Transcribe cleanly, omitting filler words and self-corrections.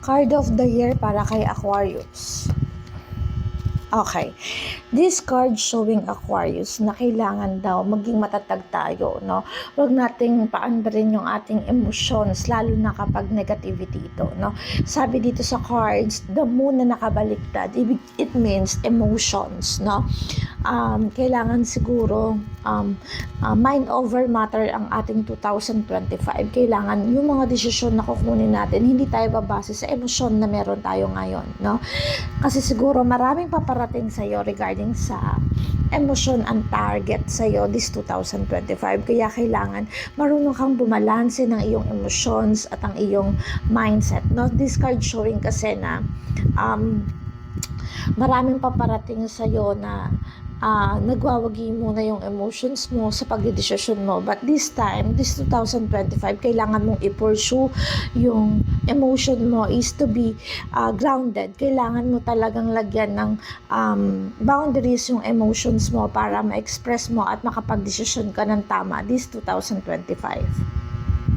Card of the year para kay Aquarius. Okay. This card showing Aquarius na kailangan daw maging matatag tayo, no? Huwag nating paandarin yung ating emotions, lalo na kapag negativity ito, no? Sabi dito sa cards, the moon na nakabaliktad, it means emotions, no? Kailangan siguro mind over matter ang ating 2025. Kailangan yung mga desisyon na kukunin natin, hindi tayo babase sa emosyon na meron tayo ngayon, no? Kasi siguro maraming paparating sa iyo regarding sa emosyon ang target sa iyo this 2025. Kaya kailangan marunong kang bumalanse ng iyong emotions at ang iyong mindset, no? This card showing kasi na maraming paparating sa iyo na nagwawagi muna yung emotions mo sa pagdedesisyon mo. But this time, this 2025, kailangan mong i-pursue yung emotion mo is to be grounded. Kailangan mo talagang lagyan ng boundaries yung emotions mo para ma-express mo at makapag-desisyon ka ng tama this 2025.